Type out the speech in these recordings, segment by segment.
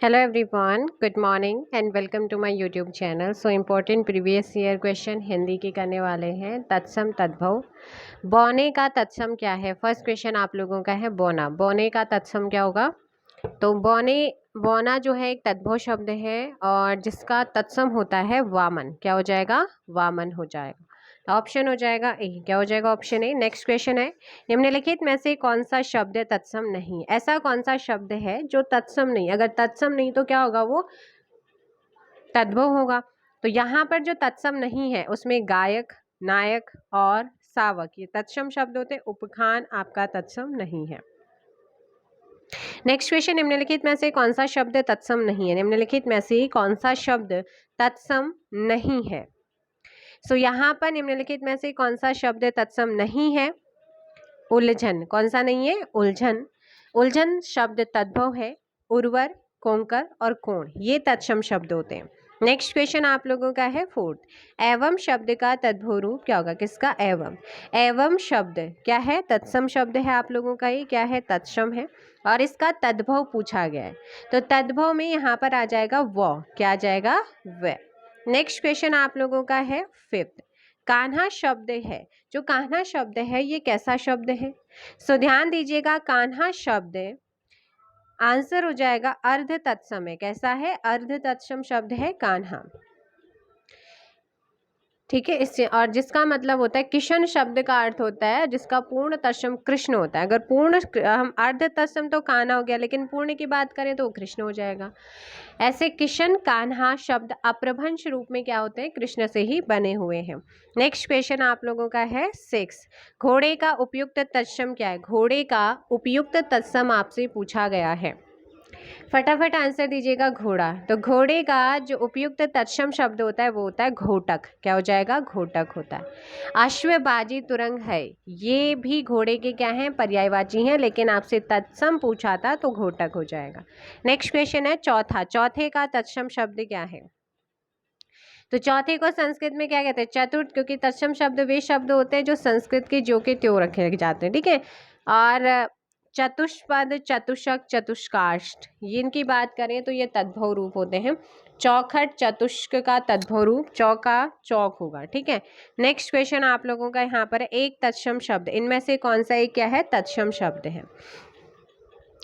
Hello everyone, good morning and welcome to my YouTube channel. So important previous year question Hindi के करने वाले हैं तत्सम तद्भव। बौने का तत्सम क्या है? फर्स्ट क्वेश्चन आप लोगों का है बौना। बौने का तत्सम क्या होगा? तो बौना जो है एक तद्भव शब्द है और जिसका तत्सम होता है वामन। क्या हो जाएगा? वामन हो जाएगा। ऑप्शन हो जाएगा ए। क्या हो जाएगा? Option A. नेक्स्ट क्वेश्चन है निम्नलिखित में से कौन सा शब्द तत्सम नहीं? ऐसा कौन सा शब्द है जो तत्सम नहीं? अगर तत्सम नहीं तो क्या होगा? वो तद्भव होगा। तो यहाँ पर जो तत्सम नहीं है उसमें गायक, नायक और सावक ये तत्सम शब्द होते हैं। उपखान आपका तत्सम नहीं है। नेक्स्ट क्वेश्चन निम्नलिखित में से कौन सा शब्द तत्सम नहीं है? निम्नलिखित में से कौन सा शब्द तत्सम नहीं है? सो यहाँ पर निम्नलिखित में से कौन सा शब्द तत्सम नहीं है? उलझन। कौन सा नहीं है? उलझन। उलझन शब्द तद्भव है। उर्वर, कोंकर और कोण ये तत्सम शब्द होते हैं। नेक्स्ट क्वेश्चन आप लोगों का है फोर्थ। एवं शब्द का तद्भव रूप क्या होगा? किसका? एवं। एवं शब्द क्या है? तत्सम शब्द है आप लोगों का। ये क्या है? तत्सम है और इसका तद्भव पूछा गया है। तो तद्भव में यहाँ पर आ जाएगा व। क्या आ जाएगा? व। नेक्स्ट क्वेश्चन आप लोगों का है फिफ्थ। कान्हा शब्द है। जो कान्हा शब्द है ये कैसा शब्द है? सो ध्यान दीजिएगा, कान्हा शब्द आंसर हो जाएगा अर्ध तत्सम है। कैसा है? अर्ध तत्सम शब्द है कान्हा। ठीक है, इससे और जिसका मतलब होता है किशन शब्द का अर्थ होता है जिसका पूर्ण तत्सम कृष्ण होता है। अगर पूर्ण हम अर्ध तत्सम तो कान्हा हो गया, लेकिन पूर्ण की बात करें तो कृष्ण हो जाएगा। ऐसे किशन कान्हा शब्द अप्रभंश रूप में क्या होते हैं? कृष्ण से ही बने हुए हैं। नेक्स्ट क्वेश्चन आप लोगों का है सिक्स। घोड़े का उपयुक्त तत्सम क्या है? घोड़े का उपयुक्त तत्सम आपसे पूछा गया है। फटाफट आंसर दीजिएगा। घोड़ा। तो घोड़े का जो उपयुक्त तत्सम शब्द होता है वो होता है घोटक। क्या हो जाएगा? घोटक होता है। अश्वबाजी तुरंग है, ये भी घोड़े के क्या हैं? पर्यायवाची हैं, लेकिन आपसे तत्सम पूछा था तो घोटक हो जाएगा। नेक्स्ट क्वेश्चन है चौथा। चौथे का तत्सम शब्द क्या है? तो चौथे को संस्कृत में क्या कहते हैं? चतुर्थ, क्योंकि तत्सम शब्द वे शब्द होते हैं जो संस्कृत के जो के त्यों रखे जाते हैं। ठीक है, और चतुष्पद, चतुष्क, चतुष्काष्ठ इनकी बात करें तो ये तद्भव रूप होते हैं। चौखट चतुष्क का तद्भव रूप चौका चौक होगा। ठीक है, नेक्स्ट क्वेश्चन आप लोगों का यहाँ पर एक तत्सम शब्द, इनमें से कौन सा एक क्या है? तत्सम शब्द है।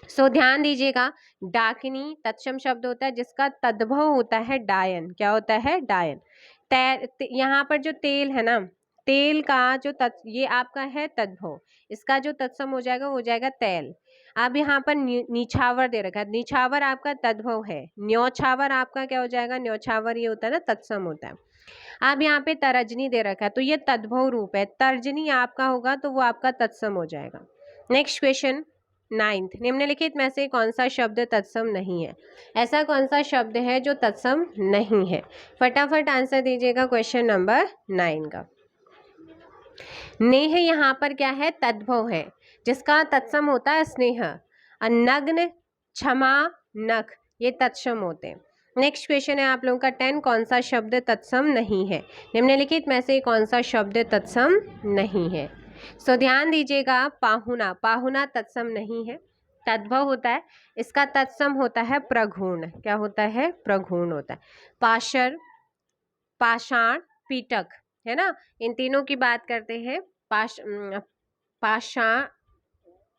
सो ध्यान दीजिएगा, डाकिनी तत्सम शब्द होता है जिसका तद्भव होता है डायन। क्या होता है? डायन। यहाँ पर जो तेल है ना, तेल का जो ये आपका है तद्भव, इसका जो तत्सम हो जाएगा वो हो जाएगा तैल। अब यहाँ पर निछावर दे रखा है, निछावर आपका तद्भव है। न्यौछावर आपका क्या हो जाएगा? न्यौछावर ये होता है ना, तत्सम होता है। अब यहाँ पे तरजनी दे रखा है तो ये तद्भव रूप है। तर्जनी आपका होगा तो वो आपका तत्सम हो जाएगा। Next question ninth. निम्नलिखित में से कौन सा शब्द तत्सम नहीं है? ऐसा कौन सा शब्द है जो तत्सम नहीं है? फटाफट आंसर दीजिएगा क्वेश्चन नंबर 9 का। नेह यहाँ पर क्या है? तद्भव है जिसका तत्सम होता है स्नेह। नग्न, क्षमा, नख ये तत्सम होते हैं। नेक्स्ट क्वेश्चन है आप लोगों का 10। कौन सा शब्द तत्सम नहीं है? निम्नलिखित में से कौन सा शब्द तत्सम नहीं है? सो ध्यान दीजिएगा, पाहुना। पाहुना तत्सम नहीं है, तद्भव होता है। इसका तत्सम होता है प्रघूर्ण। क्या होता है? प्रघूर्ण होता है। पाशर, पाषाण, पीटक है ना, इन तीनों की बात करते हैं। पाषाण,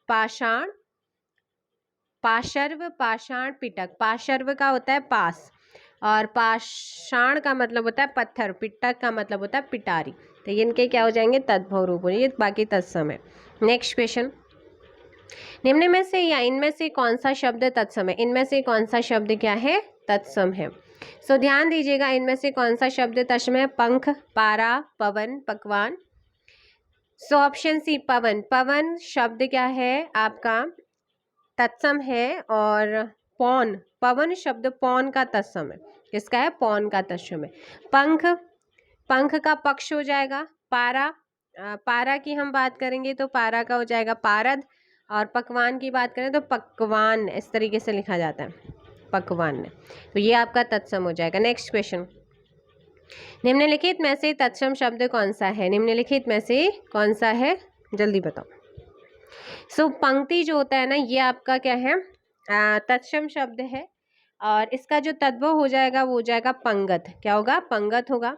पाषाण, पाशर्व, पाषाण, पिटक। पाशर्व का होता है पास और पाषाण का मतलब होता है पत्थर, पिटक का मतलब होता है पिटारी। तो इनके क्या हो जाएंगे? तद्भव रूप होंगे, बाकी तत्सम है। नेक्स्ट क्वेश्चन, निम्न में से या इनमें से कौन सा शब्द तत्सम है? इनमें से कौन सा शब्द क्या है? तत्सम है। सो ध्यान दीजिएगा, इनमें से कौन सा शब्द तत्सम है? पंख, पारा, पवन, पकवान। सो ऑप्शन सी पवन। पवन शब्द क्या है आपका? तत्सम है। और पौन, पवन शब्द पौन का तत्सम है। किसका है? पौन का तत्सम है। पंख, पंख का पक्ष हो जाएगा। पारा, पारा की हम बात करेंगे तो पारा का हो जाएगा पारद। और पकवान की बात करें तो पकवान, इस तरीके से लिखा जाता है, पकवान। तो ये आपका तत्सम हो जाएगा। नेक्स्ट क्वेश्चन, निम्नलिखित में से तत्सम शब्द कौन सा है? निम्नलिखित में से कौन सा है? जल्दी बताओ। सो पंक्ति जो होता है ना, ये आपका क्या है? तत्सम शब्द है। और इसका जो तद्भव हो जाएगा वो हो जाएगा पंगत। क्या होगा? पंगत होगा।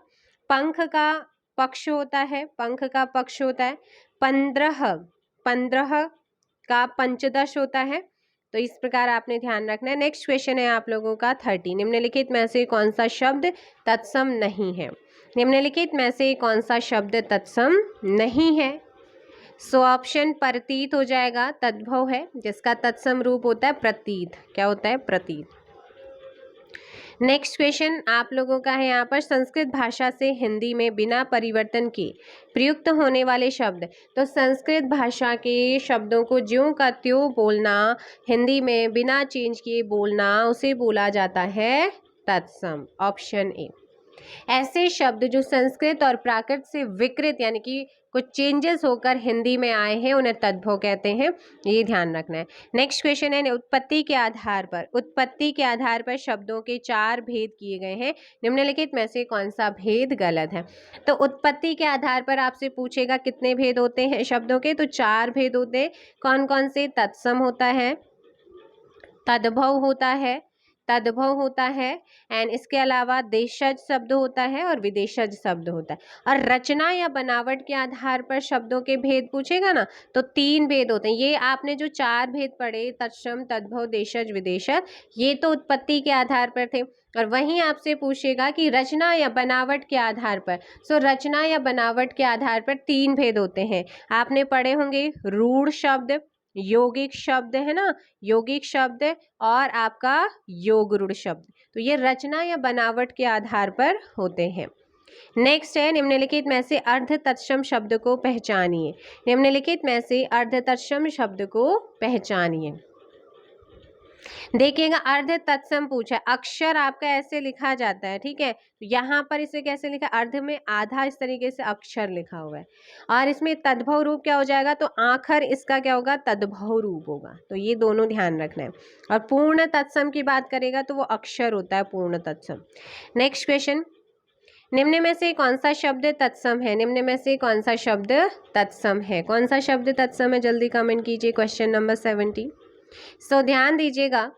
पंख का पक्ष होता है, पंख का पक्ष होता है 15, 15 का पंचदश होता है। तो इस प्रकार आपने ध्यान रखना है। नेक्स्ट क्वेश्चन है आप लोगों का 30, निम्नलिखित में से कौन सा शब्द तत्सम नहीं है? निम्नलिखित में से कौन सा शब्द तत्सम नहीं है? सो ऑप्शन प्रतीत हो जाएगा, तद्भव है, जिसका तत्सम रूप होता है प्रतीत। क्या होता है? प्रतीत। नेक्स्ट क्वेश्चन आप लोगों का है यहाँ पर, संस्कृत भाषा से हिंदी में बिना परिवर्तन के प्रयुक्त होने वाले शब्द। तो संस्कृत भाषा के शब्दों को ज्यों का त्यों बोलना, हिंदी में बिना चेंज किए बोलना, उसे बोला जाता है तत्सम। Option A. ऐसे शब्द जो संस्कृत और प्राकृत से विकृत यानी कि कुछ चेंजेस होकर हिंदी में आए हैं उन्हें तद्भव कहते हैं, ये ध्यान रखना है। नेक्स्ट क्वेश्चन है, उत्पत्ति के आधार पर, उत्पत्ति के आधार पर शब्दों के 4 भेद किए गए हैं, निम्नलिखित में से कौन सा भेद गलत है? तो उत्पत्ति के आधार पर आपसे पूछेगा कितने भेद होते हैं शब्दों के, तो 4 भेद होते हैं। कौन कौन से? तत्सम होता है, तद्भव होता है, तद्भव होता है, एंड इसके अलावा देशज शब्द होता है और विदेशज शब्द होता है। और रचना या बनावट के आधार पर शब्दों के भेद पूछेगा ना, तो 3 भेद होते हैं। ये आपने जो 4 भेद पढ़े, तत्सम, तद्भव, देशज, विदेशज, ये तो उत्पत्ति के आधार पर थे। और वहीं आपसे पूछेगा कि रचना या बनावट के आधार पर, सो रचना या बनावट के आधार पर 3 भेद होते हैं। आपने पढ़े होंगे रूढ़ शब्द, यौगिक शब्द है ना, यौगिक शब्द और आपका योग रूढ़ शब्द। तो ये रचना या बनावट के आधार पर होते हैं। नेक्स्ट है, निम्नलिखित में से अर्ध तत्सम शब्द को पहचानिए। निम्नलिखित में से अर्ध तत्सम शब्द को पहचानिए। देखिएगा, अर्ध तत्सम पूछा, अक्षर आपका ऐसे लिखा जाता है, ठीक है। तो यहाँ पर इसे कैसे लिखा? अर्ध में आधा इस तरीके से अक्षर लिखा हुआ है। और इसमें तद्भव रूप क्या हो जाएगा? तो आखिर इसका क्या होगा? तद्भव रूप होगा। तो ये दोनों ध्यान रखना है। और पूर्ण तत्सम की बात करेगा तो वो अक्षर होता है पूर्ण तत्सम। नेक्स्ट क्वेश्चन, निम्न में से कौन सा शब्द तत्सम है? निम्न में से कौन सा शब्द तत्सम है? कौन सा शब्द तत्सम है? जल्दी कमेंट कीजिए। Question number 70। सो ध्यान दीजिएगा,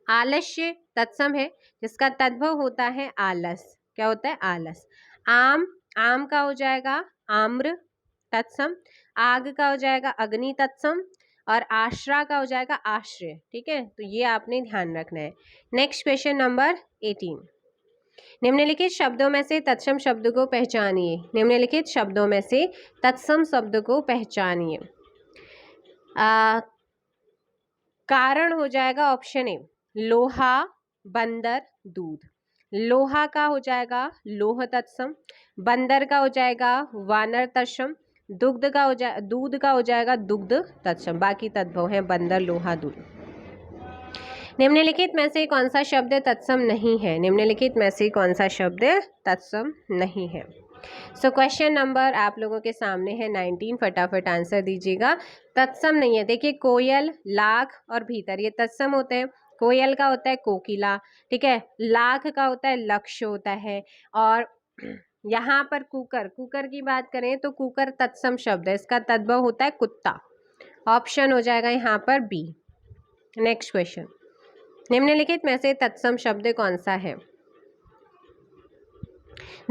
आलस्य तत्सम है, जिसका तद्भव होता है आलस। क्या होता है? आलस। आम, आम का हो जाएगा आम्र तत्सम। आग का हो जाएगा अग्नि तत्सम। और आश्रा का हो जाएगा आश्रय। ठीक है, तो ये आपने ध्यान रखना है। नेक्स्ट क्वेश्चन नंबर 18, निम्नलिखित शब्दों में से तत्सम शब्द को पहचानिए। निम्नलिखित शब्दों में से तत्सम शब्द को पहचानिए। कारण हो जाएगा ऑप्शन ए, लोहा, बंदर, दूध। लोहा का हो जाएगा लोह तत्सम, बंदर का हो जाएगा वानर तत्सम, दूध का हो जाएगा दुग्ध तत्सम। बाकी तद्भव है बंदर, लोहा, दूध। निम्नलिखित में से कौन सा शब्द तत्सम नहीं है? निम्नलिखित में से कौन सा शब्द तत्सम नहीं है? सो क्वेश्चन नंबर आप लोगों के सामने है 19, फटाफट आंसर दीजिएगा। तत्सम नहीं है। देखिए, कोयल, लाख और भीतर ये तत्सम होते हैं। कोयल का होता है कोकिला, ठीक है। लाख का होता है लक्ष्य होता है। और यहाँ पर कुकर, कुकर की बात करें तो कुकर तत्सम शब्द है, इसका तद्भव होता है कुत्ता। ऑप्शन हो जाएगा यहाँ पर बी। नेक्स्ट क्वेश्चन, निम्नलिखित में से तत्सम शब्द कौन सा है?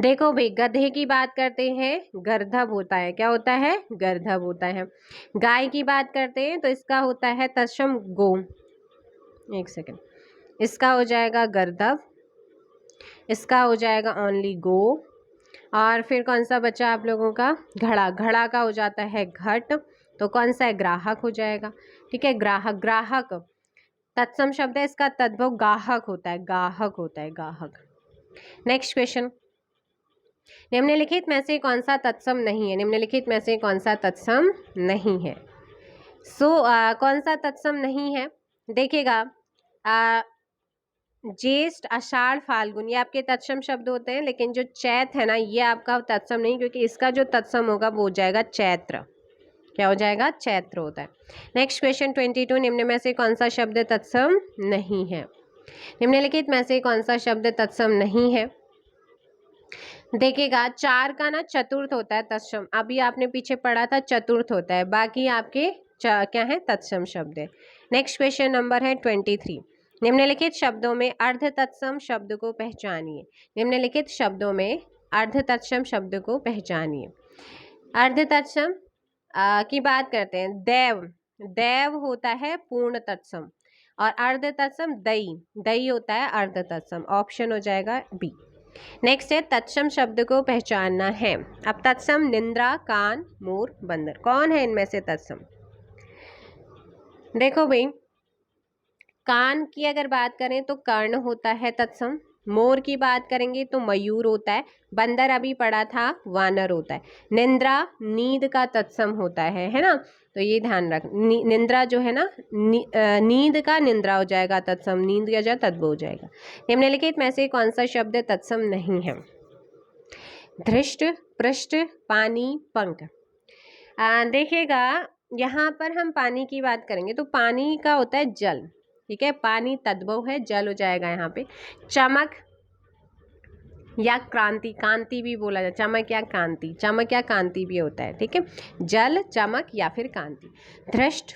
देखो भाई, गधे की बात करते हैं, गर्दभ होता है। क्या होता है? गर्दभ होता है। गाय की बात करते हैं तो इसका होता है तत्सम गो। एक सेकेंड, इसका हो जाएगा गर्दभ, इसका हो जाएगा ओनली गो। और फिर कौन सा बचा आप लोगों का? घड़ा। घड़ा का हो जाता है घट। तो कौन सा है? ग्राहक हो जाएगा। ठीक है, ग्राहक। ग्राहक तत्सम शब्द है, इसका तद्भव गाहक होता है, गाहक होता है, गाहक। नेक्स्ट क्वेश्चन, निम्नलिखित में से कौन सा तत्सम नहीं है? निम्नलिखित में से कौन सा तत्सम नहीं है? कौन सा तत्सम नहीं है? देखिएगा, ज्येष्ठ, आषाढ़, फाल्गुन ये आपके तत्सम शब्द होते हैं, लेकिन जो चैत है ना, ये आपका तत्सम नहीं, क्योंकि इसका जो तत्सम होगा वो हो जाएगा चैत्र। क्या हो जाएगा? चैत्र होता है। नेक्स्ट क्वेश्चन 22, निम्न में से कौन सा शब्द तत्सम नहीं है? निम्नलिखित में से कौन सा शब्द तत्सम नहीं है? देखिएगा, 4 का ना चतुर्थ होता है तत्सम। अभी आपने पीछे पढ़ा था चतुर्थ होता है, बाकी आपके क्या है? तत्सम शब्द है। नेक्स्ट क्वेश्चन नंबर है 23, निम्नलिखित शब्दों में अर्ध तत्सम शब्द को पहचानिए। निम्नलिखित शब्दों में अर्ध तत्सम शब्द को पहचानिए। अर्ध तत्सम की बात करते हैं। देव, देव होता है पूर्ण तत्सम, और अर्ध तत्सम दई, दई होता है अर्ध तत्सम। ऑप्शन हो जाएगा बी। नेक्स्ट है तत्सम शब्द को पहचानना है। अब तत्सम निंद्रा, कान, मोर, बंदर, कौन है इनमें से तत्सम? देखो भाई, कान की अगर बात करें तो कर्ण होता है तत्सम। मोर की बात करेंगे तो मयूर होता है। बंदर अभी पढ़ा था वानर होता है। निंद्रा नींद का तत्सम होता है ना, तो ये ध्यान रख। निंद्रा जो है ना, नींद का निंद्रा हो जाएगा तत्सम, नींद या जा तद्भ हो जाएगा। निम्नलिखित में से कौन सा शब्द तत्सम नहीं है? धृष्ट, पृष्ठ, पानी, पंख। देखिएगा, यहाँ पर हम पानी की बात करेंगे तो पानी का होता है जल, ठीक है, पानी तद्भव है, जल हो जाएगा यहाँ पे। चमक या क्रांति, कांति भी बोला जाए, चमक या कांति, चमक या कांति भी होता है, ठीक है, जल, चमक या फिर कांति। धृष्ट,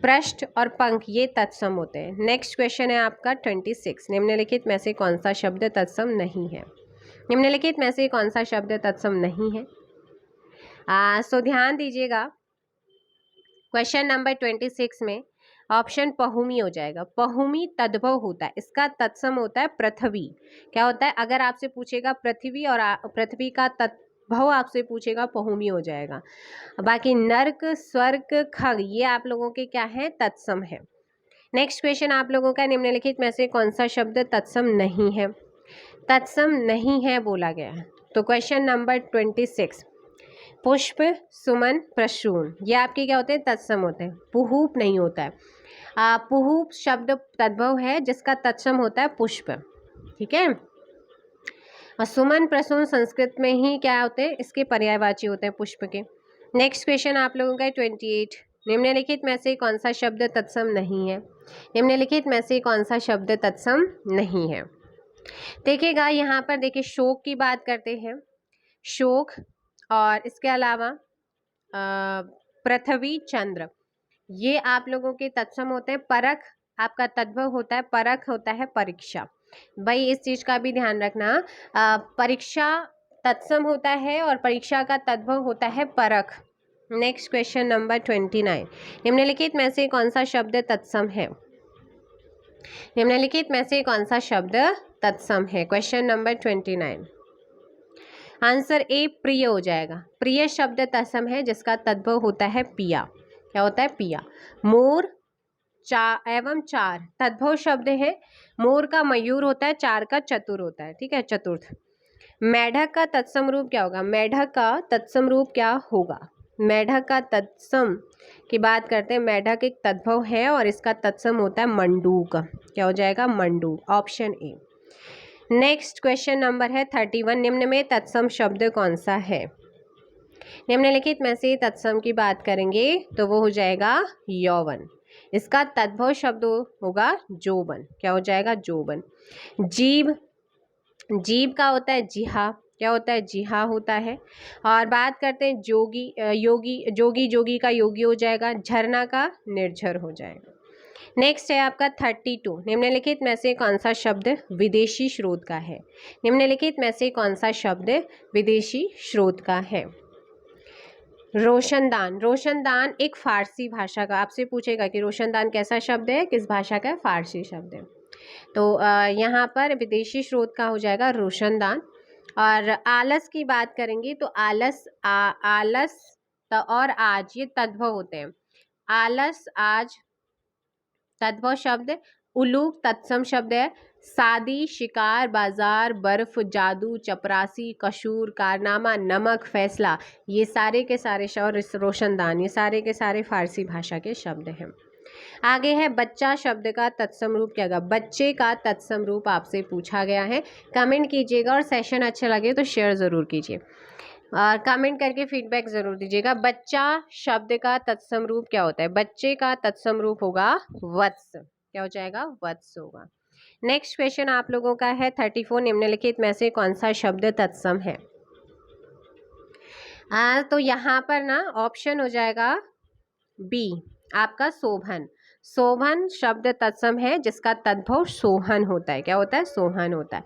पृष्ठ और पंख ये तत्सम होते हैं। नेक्स्ट क्वेश्चन है आपका 26। निम्नलिखित में से कौन सा शब्द तत्सम नहीं है? निम्नलिखित में से कौन सा शब्द तत्सम नहीं है? सो ध्यान दीजिएगा, क्वेश्चन नंबर 26 में ऑप्शन पहुमी हो जाएगा। पहुमी तद्भव होता है, इसका तत्सम होता है पृथ्वी। क्या होता है? अगर आपसे पूछेगा पृथ्वी और पृथ्वी का तद्भव आपसे पूछेगा, पहुमी हो जाएगा। बाकी नर्क, स्वर्ग, खग ये आप लोगों के क्या है? तत्सम है। नेक्स्ट क्वेश्चन आप लोगों का, निम्नलिखित में से कौन सा शब्द तत्सम नहीं है? तत्सम नहीं है बोला गया है। तो क्वेश्चन नंबर 26, पुष्प, सुमन, प्रसून ये आपके क्या होते हैं? तत्सम होते हैं। पुहूप नहीं होता है। पुहूप शब्द तद्भव है जिसका तत्सम होता है पुष्प, ठीक है। और सुमन, प्रसून संस्कृत में ही क्या होते हैं? इसके पर्यायवाची होते हैं पुष्प के। नेक्स्ट क्वेश्चन आप लोगों का 28, निम्नलिखित में से कौन सा शब्द तत्सम नहीं है? निम्नलिखित में से कौन सा शब्द तत्सम नहीं है? देखिएगा, यहाँ पर देखिए, शोक की बात करते हैं, शोक, और इसके अलावा पृथ्वी, चंद्र ये आप लोगों के तत्सम होते हैं। परख आपका तद्भव होता है, परख होता है परीक्षा। भाई इस चीज का भी ध्यान रखना, परीक्षा तत्सम होता है और परीक्षा का तद्भव होता है परख। नेक्स्ट क्वेश्चन नंबर 29, निम्नलिखित में से कौन सा शब्द तत्सम है? निम्नलिखित में से कौन सा शब्द तत्सम है? क्वेश्चन नंबर 29, आंसर ए प्रिय हो जाएगा। प्रिय शब्द तत्सम है जिसका तद्भव होता है पिया। क्या होता है? पिया। मोर, एवं चार तद्भव शब्द है। मोर का मयूर होता है, चार का चतुर होता है, ठीक है, चतुर्थ। मेढक का तत्सम रूप क्या होगा? मेढक का तत्सम रूप क्या होगा? मेढक का तत्सम की बात करते हैं, मेढक एक तद्भव है और इसका तत्सम होता है मंडूक। क्या हो जाएगा? मंडूक, option A. Next question number है 31, निम्न में तत्सम शब्द कौन सा है? निम्नलिखित में से तत्सम की बात करेंगे तो वो हो जाएगा यौवन। इसका तद्भव शब्द होगा जोबन। क्या हो जाएगा? जोबन। जीव, जीव का होता है जिहा। क्या होता है? जिहा होता है। और बात करते हैं जोगी, योगी, जोगी, जोगी का योगी हो जाएगा। झरना का निर्झर हो जाएगा। नेक्स्ट है आपका 32, निम्नलिखित में से कौन सा शब्द विदेशी स्रोत का है? निम्नलिखित में से कौन सा शब्द विदेशी स्रोत का है? रोशनदान। रोशनदान एक फारसी भाषा का, आपसे पूछेगा कि रोशनदान कैसा शब्द है, किस भाषा का है? फारसी शब्द है। तो यहाँ पर विदेशी स्रोत का हो जाएगा रोशनदान। और आलस की बात करेंगे तो आलस, आलस और आज ये तद्भव होते हैं। आलस, आज तद्भव शब्द। उलूक तत्सम शब्द है। शादी, शिकार, बाजार, बर्फ, जादू, चपरासी, कसूर, कारनामा, नमक, फैसला ये सारे के सारे शब्द, रोशनदान ये सारे के सारे फारसी भाषा के शब्द हैं। आगे है बच्चा शब्द का तत्सम रूप क्या होगा? बच्चे का तत्सम रूप आपसे पूछा गया है। कमेंट कीजिएगा और सेशन अच्छा लगे तो शेयर ज़रूर कीजिए और कमेंट करके फीडबैक ज़रूर दीजिएगा। बच्चा शब्द का तत्सम रूप क्या होता है? बच्चे का तत्सम रूप होगा वत्स। क्या हो जाएगा? वत्स होगा। नेक्स्ट क्वेश्चन आप लोगों का है 34, निम्नलिखित में से कौन सा शब्द तत्सम है? तो यहाँ पर ना ऑप्शन हो जाएगा बी आपका शोभन। शोभन शब्द तत्सम है जिसका तद्भव सोहन होता है। क्या होता है? सोहन होता है।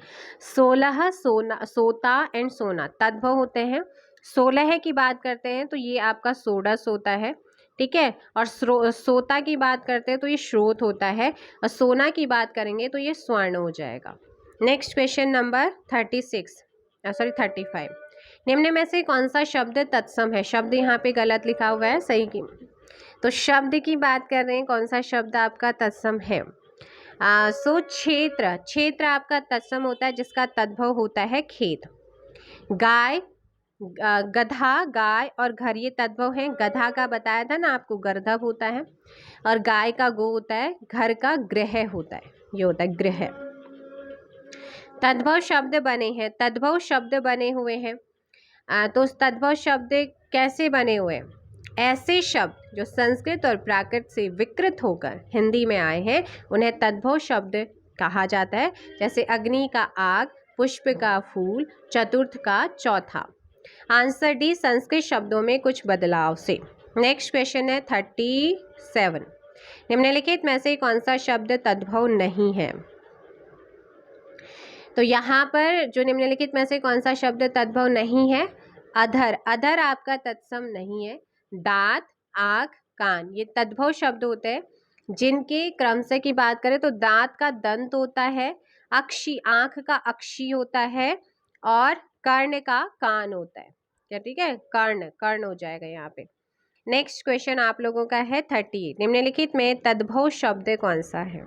16 सोना, सोता एंड सोना तद्भव होते हैं। 16 की बात करते हैं तो ये आपका सोडस होता है, ठीक है। और सोता की बात करते हैं तो ये श्रोत होता है, और सोना की बात करेंगे तो ये स्वर्ण हो जाएगा। Next question number 35। निम्न में से कौन सा शब्द तत्सम है? शब्द यहाँ पे गलत लिखा हुआ है, सही की तो शब्द की बात कर रहे हैं, कौन सा शब्द आपका तत्सम है? सो क्षेत्र, क्षेत्र आपका तत्सम होता है जिसका तद्भव होता है खेत। गाय, गधा, गाय और घर ये तद्भव हैं। गधा का बताया था ना आपको, गर्दभ होता है, और गाय का गो होता है, घर का गृह होता है, ये होता है गृह। तद्भव शब्द बने हैं, तद्भव शब्द बने हुए हैं। तो तद्भव शब्द कैसे बने हुए हैं? ऐसे शब्द जो संस्कृत और प्राकृत से विकृत होकर हिंदी में आए हैं उन्हें तद्भव शब्द कहा जाता है। जैसे अग्नि का आग, पुष्प का फूल, चतुर्थ का चौथा। आंसर डी, संस्कृत शब्दों में कुछ बदलाव से। नेक्स्ट क्वेश्चन है 37। निम्नलिखित में से कौन सा शब्द तद्भव नहीं है? तो यहाँ पर जो निम्नलिखित में से कौन सा शब्द तद्भव नहीं है? अधर, अधर आपका तत्सम नहीं है। दांत, आँख, कान ये तद्भव शब्द होते हैं जिनके क्रम से की बात करें तो दांत का दंत होता है, अक्षी आँख का अक्षी होता है, और कर्ण का कान होता है। क्या ठीक है? कर्ण, कर्ण हो जाएगा यहाँ पे। नेक्स्ट क्वेश्चन आप लोगों का है 38। निम्नलिखित में तद्भव शब्द कौन सा है?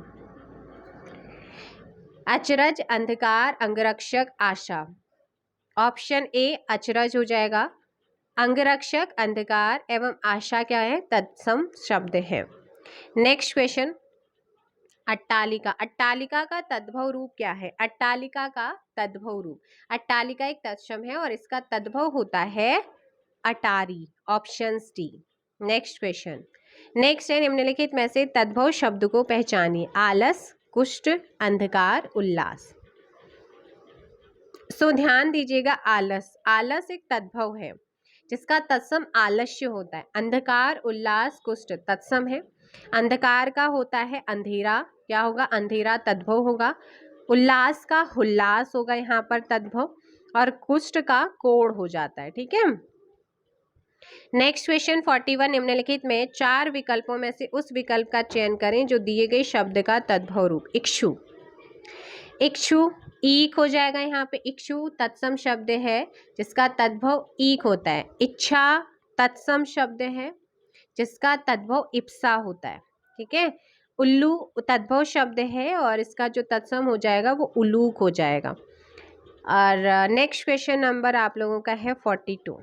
अचरज, अंधकार, अंगरक्षक, आशा। ऑप्शन ए अचरज हो जाएगा। अंगरक्षक, अंधकार एवं आशा क्या है? तत्सम शब्द है। नेक्स्ट क्वेश्चन, अट्टालिका, अट्टालिका का तद्भव रूप क्या है? अट्टालिका का तद्भव रूप, अट्टालिका एक तत्सम है और इसका तद्भव होता है अटारी। Option D. Next question, next है निम्नलिखित में से तद्भव शब्द को पहचानिए। आलस, कुष्ठ, अंधकार, उल्लास। सो ध्यान दीजिएगा, आलस, आलस एक तद्भव है जिसका तत्सम आलस्य होता है। अंधकार, उल्लास, कुष्ठ तत्सम है। अंधकार का होता है अंधेरा, क्या होगा? अंधेरा तद्भव होगा। उल्लास का हुल्लास होगा यहाँ पर तद्भव, और कुष्ठ का कोढ़ हो जाता है, ठीक है। Next question 41। निम्नलिखित में 4 विकल्पों में से उस विकल्प का चयन करें जो दिए गए शब्द का तद्भव रूप। इक्षु, इक्षु ईक हो जाएगा यहाँ पे। इक्षु तत्सम शब्द है जिसका तद्भव ईक होता है। इच्छा तत्सम शब्द है जिसका तद्भव इप्सा होता है, ठीक है। उल्लू तद्भव शब्द है और इसका जो तत्सम हो जाएगा वो उलूक हो जाएगा। और नेक्स्ट क्वेश्चन नंबर आप लोगों का है 42।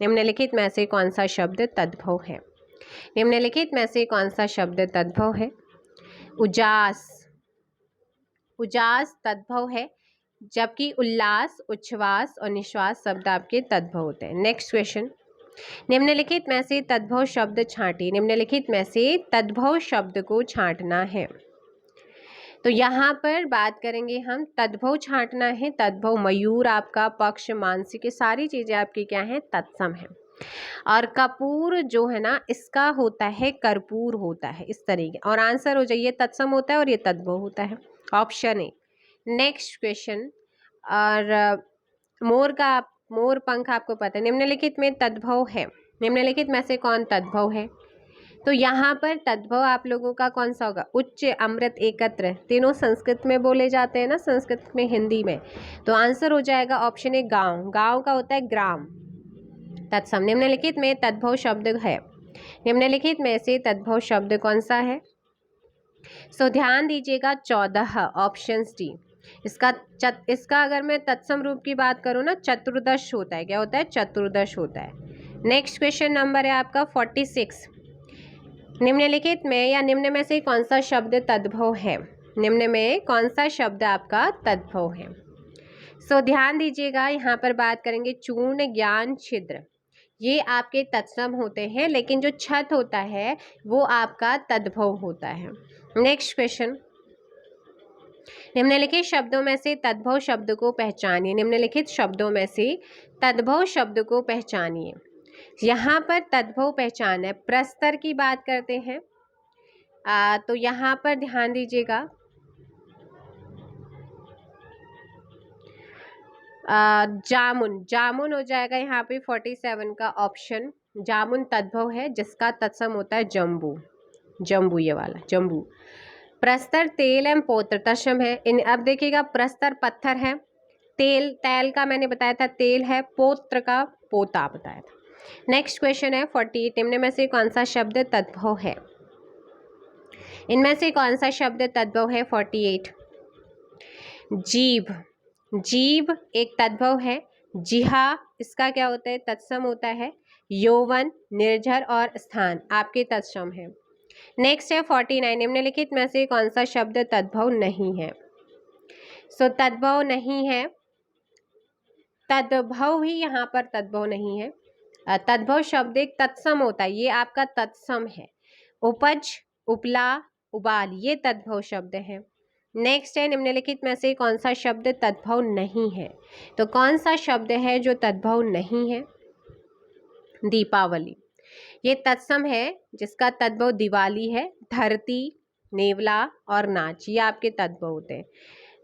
निम्नलिखित में से कौन सा शब्द तद्भव है? निम्नलिखित में से कौन सा शब्द तद्भव है? उजास, उजास तद्भव है, जबकि उल्लास, उच्छ्वास और निश्वास शब्द आपके तद्भव होते हैं। नेक्स्ट क्वेश्चन, निम्नलिखित में से तद्भव शब्द छांटिए। निम्नलिखित में से तद्भव शब्द को छांटना है। तो यहाँ पर बात करेंगे हम, तद्भव छांटना है। तद्भव मयूर आपका, पक्ष, मानसिक, ये सारी चीजें आपकी क्या है? तत्सम है। और कपूर जो है ना इसका होता है कर्पूर होता है, इस तरीके। और आंसर हो जाइए तत्सम होता है और ये तद्भव होता है। Option A. नेक्स्ट क्वेश्चन, और मोर का, मोर पंख आपको पता है। निम्नलिखित में तद्भव है, निम्नलिखित में से कौन तद्भव है? तो यहाँ पर तद्भव आप लोगों का कौन सा होगा? उच्च, अमृत, एकत्र, तीनों संस्कृत में बोले जाते हैं ना, संस्कृत में, हिंदी में। तो आंसर हो जाएगा ऑप्शन ए गांव, गांव का होता है ग्राम तत्सम। निम्नलिखित में तद्भव शब्द है, निम्नलिखित में से तद्भव शब्द कौन सा है? सो ध्यान दीजिएगा 14, ऑप्शन डी। इसका अगर मैं तत्सम रूप की बात करूँ ना, चतुर्दश होता है। क्या होता है? चतुर्दश होता है। नेक्स्ट क्वेश्चन नंबर है आपका 46। निम्नलिखित में या निम्न में से कौन सा शब्द तद्भव है? निम्न में कौन सा शब्द आपका तद्भव है? सो ध्यान दीजिएगा, यहाँ पर बात करेंगे चूर्ण, ज्ञान, छिद्र, ये आपके तत्सम होते हैं, लेकिन जो छत होता है वो आपका तद्भव होता है। नेक्स्ट क्वेश्चन, निम्नलिखित शब्दों में से तद्भव शब्द को पहचानिए। निम्नलिखित शब्दों में से तद्भव शब्द को पहचानिए। यहाँ पर तद्भव पहचान है। प्रस्तर की बात करते हैं, तो यहाँ पर ध्यान दीजिएगा, जामुन, जामुन हो जाएगा यहाँ पे 47 का ऑप्शन। जामुन तद्भव है जिसका तत्सम होता है जम्बू, जम्बू ये वाला जम्बू। प्रस्तर तेल एवं पोत्र तत्सम है। इन अब देखिएगा, प्रस्तर पत्थर है, तेल तैल का मैंने बताया था तेल है, पोत्र का पोता बताया था। नेक्स्ट क्वेश्चन है 48, निम्न में से कौन सा शब्द तद्भव है? इनमें से कौन सा शब्द तद्भव है? 48, जीभ, जीभ एक तद्भव है। जिहा इसका क्या होता है? तत्सम होता है। यौवन, निर्झर और स्थान आपके तत्सम है। नेक्स्ट है 49, निम्नलिखित में से कौन सा शब्द तद्भव नहीं है? सो तद्भव नहीं है, तद्भव ही यहाँ पर तद्भव नहीं है। तद्भव शब्द एक तत्सम होता है, ये आपका तत्सम है। उपज, उपला, उबाल ये तद्भव शब्द है। नेक्स्ट है, निम्नलिखित में से कौन सा शब्द तद्भव नहीं है? तो कौन सा शब्द है जो तद्भव नहीं है? दीपावली, ये तत्सम है जिसका तद्भव दिवाली है। धरती, नेवला और नाच ये आपके तद्भव होते हैं।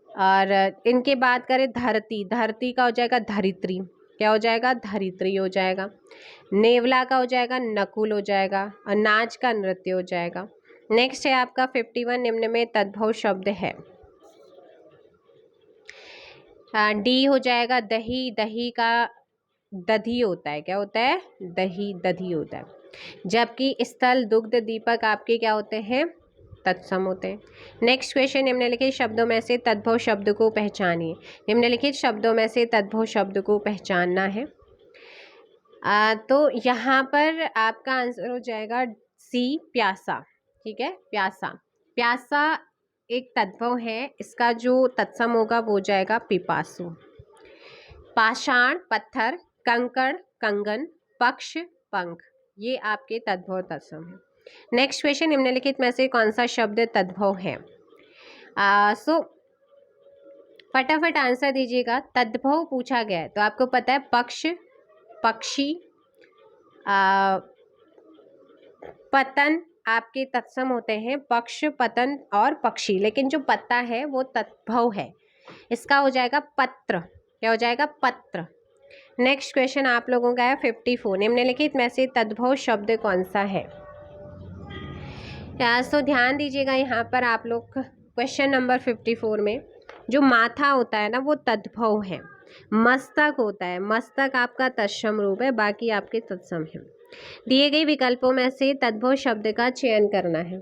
और इनके बात करें, धरती, धरती का हो जाएगा धरित्री, क्या हो जाएगा? धरित्री हो जाएगा। नेवला का हो जाएगा नकुल हो जाएगा, और नाच का नृत्य हो जाएगा। नेक्स्ट है आपका 51, निम्न में तद्भव शब्द है। डी हो जाएगा दही, दही का दधी होता है, क्या होता है? दही, दधी होता है। जबकि स्थल, दुग्ध, दीपक आपके क्या होते हैं? तत्सम होते हैं। नेक्स्ट क्वेश्चन, निम्नलिखित शब्दों में से तद्भव शब्द को पहचानिए। निम्नलिखित शब्दों में से तद्भव शब्द को पहचानना है। तो यहाँ पर आपका आंसर हो जाएगा सी, प्यासा। ठीक है, प्यासा, प्यासा एक तद्भव है, इसका जो तत्सम होगा वो हो जाएगा पिपासु। पाषाण पत्थर, कंकड़ कंगन, पक्ष पंख ये आपके तद्भव तत्सम है। नेक्स्ट क्वेश्चन, निम्नलिखित में से कौन सा शब्द तद्भव है? सो फटाफट आंसर दीजिएगा। तद्भव पूछा गया है तो आपको पता है पक्ष, पक्षी, पतन आपके तत्सम होते हैं। पक्ष, पतन और पक्षी, लेकिन जो पत्ता है वो तद्भव है, इसका हो जाएगा पत्र, क्या हो जाएगा? पत्र। नेक्स्ट क्वेश्चन आप लोगों का है 54, निम्नलिखित में से तद्भव शब्द कौन सा है? सो ध्यान दीजिएगा, यहाँ पर आप लोग क्वेश्चन नंबर 54 में जो माथा होता है ना वो तद्भव है। मस्तक होता है, मस्तक आपका तत्सम रूप है, बाकी आपके तत्सम है। दिए गए विकल्पों में से तद्भव शब्द का चयन करना है।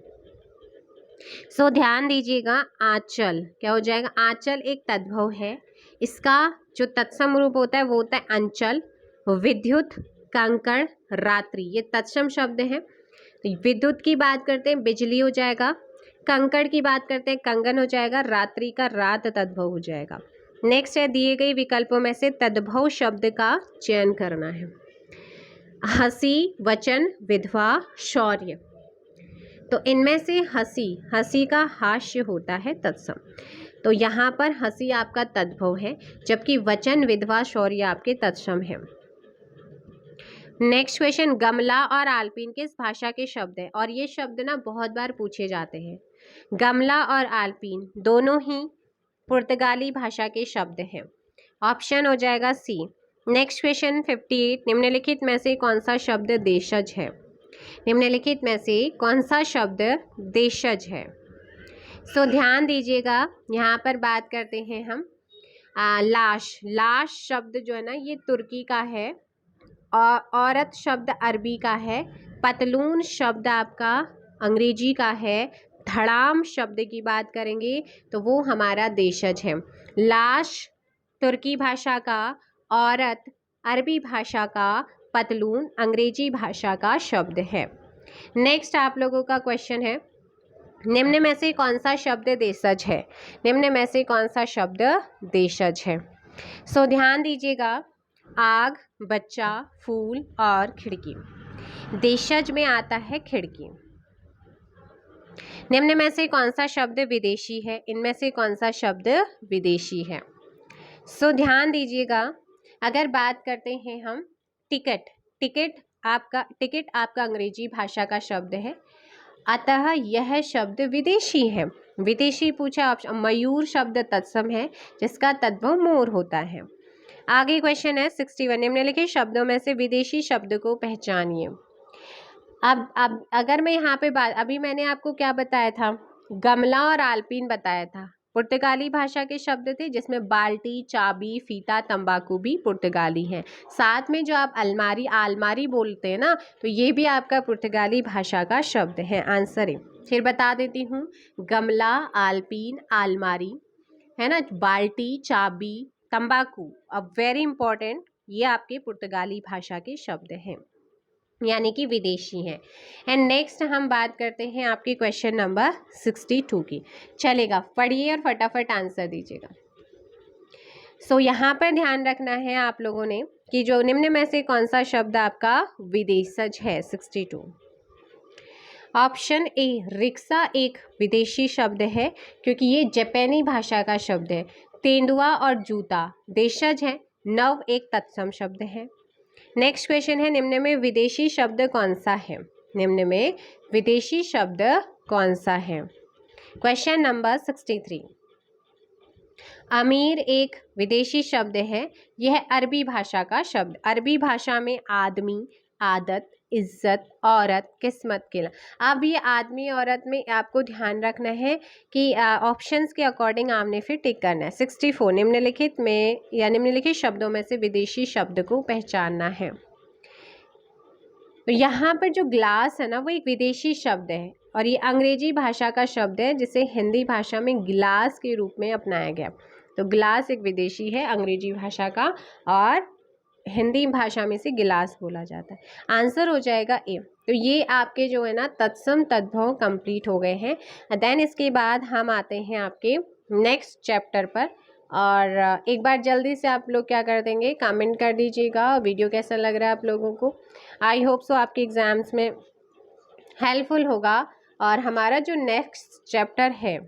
सो ध्यान दीजिएगा, आंचल, क्या हो जाएगा? आंचल एक तद्भव है, इसका जो तत्सम रूप होता है वो होता है अंचल। विद्युत, कंकड़, रात्रि ये तत्सम शब्द हैं। विद्युत की बात करते हैं बिजली हो जाएगा, कंकड़ की बात करते हैं कंगन हो जाएगा, रात्रि का रात तद्भव हो जाएगा। नेक्स्ट है, दिए गए विकल्पों में से तद्भव शब्द का चयन करना है। हंसी, वचन, विधवा, शौर्य, तो इनमें से हंसी, हंसी का हास्य होता है तत्सम, तो यहाँ पर हंसी आपका तद्भव है, जबकि वचन, विधवा, शौर्य आपके तत्सम है। नेक्स्ट क्वेश्चन, गमला और आलपीन किस भाषा के शब्द हैं? और ये शब्द ना बहुत बार पूछे जाते हैं। गमला और आलपीन दोनों ही पुर्तगाली भाषा के शब्द हैं। ऑप्शन हो जाएगा सी। नेक्स्ट क्वेश्चन 58, निम्नलिखित में से कौन सा शब्द देशज है? निम्नलिखित में से कौन सा शब्द देशज है? सो ध्यान दीजिएगा, यहाँ पर बात करते हैं हम लाश, लाश शब्द जो है ना ये तुर्की का है, और औरत शब्द अरबी का है, पतलून शब्द आपका अंग्रेजी का है, धड़ाम शब्द की बात करेंगे तो वो हमारा देशज है। लाश तुर्की भाषा का, औरत अरबी भाषा का, पतलून अंग्रेजी भाषा का शब्द है। नेक्स्ट आप लोगों का क्वेश्चन है, निम्न में से कौन सा शब्द देशज है? निम्न में से कौन सा शब्द देशज है? सो ध्यान दीजिएगा, आग, बच्चा, फूल और खिड़की। देशज में आता है खिड़की। निम्न में से कौन सा शब्द विदेशी है? इनमें से कौन सा शब्द विदेशी है? सो ध्यान दीजिएगा, अगर बात करते हैं हम टिकट, टिकट आपका अंग्रेजी भाषा का शब्द है, अतः यह शब्द विदेशी है। विदेशी पूछा ऑप्शन, मयूर शब्द तत्सम है जिसका तद्भव मोर होता है। आगे क्वेश्चन है 61, निम्नलिखित शब्दों में से विदेशी शब्द को पहचानिए। अब अगर मैं यहाँ पे बात, अभी मैंने आपको क्या बताया था, गमला और आलपीन बताया था, पुर्तगाली भाषा के शब्द थे जिसमें बाल्टी, चाबी, फीता, तंबाकू भी पुर्तगाली है। साथ में जो आप अलमारी, आलमारी बोलते हैं ना, तो ये भी आपका पुर्तगाली भाषा का शब्द है। आंसर है, फिर बता देती हूँ, गमला, आलपीन, आलमारी, है ना, बाल्टी, चाबी, तंबाकू, अब वेरी इंपॉर्टेंट, ये आपके पुर्तगाली भाषा के शब्द हैं, यानी कि विदेशी हैं। एंड नेक्स्ट हम बात करते हैं आपके क्वेश्चन नंबर 62 की। चलेगा, पढ़िए और फटाफट आंसर दीजिएगा। सो यहाँ पर ध्यान रखना है आप लोगों ने कि जो निम्न में से कौन सा शब्द आपका विदेशज है। 62 ऑप्शन ए, रिक्शा एक विदेशी शब्द है क्योंकि ये जापानी भाषा का शब्द है। तेंदुआ और जूता देशज है। नव एक तत्सम शब्द है। नेक्स्ट क्वेश्चन है, निम्न में विदेशी शब्द कौन सा है? निम्न में विदेशी शब्द कौन सा है? क्वेश्चन नंबर 63, अमीर एक विदेशी शब्द है। यह अरबी भाषा का शब्द, अरबी भाषा में आदमी, आदत, इज्जत, औरत, किस्मत के। अब ये आदमी औरत में आपको ध्यान रखना है कि ऑप्शंस के अकॉर्डिंग आपने फिर टिक करना है। 64, निम्नलिखित में या निम्नलिखित शब्दों में से विदेशी शब्द को पहचानना है। तो यहाँ पर जो ग्लास है ना, वो एक विदेशी शब्द है और ये अंग्रेजी भाषा का शब्द है जिसे हिंदी भाषा में गिलास के रूप में अपनाया गया। तो ग्लास एक विदेशी है अंग्रेजी भाषा का और हिंदी भाषा में से गिलास बोला जाता है। आंसर हो जाएगा ए। तो ये आपके जो है ना तत्सम तद्भव कंप्लीट हो गए हैं। देन इसके बाद हम आते हैं आपके नेक्स्ट चैप्टर पर। और एक बार जल्दी से आप लोग क्या कर देंगे, कमेंट कर दीजिएगा वीडियो कैसा लग रहा है आप लोगों को। आई होप सो आपके एग्ज़ाम्स में हेल्पफुल होगा। और हमारा जो नेक्स्ट चैप्टर है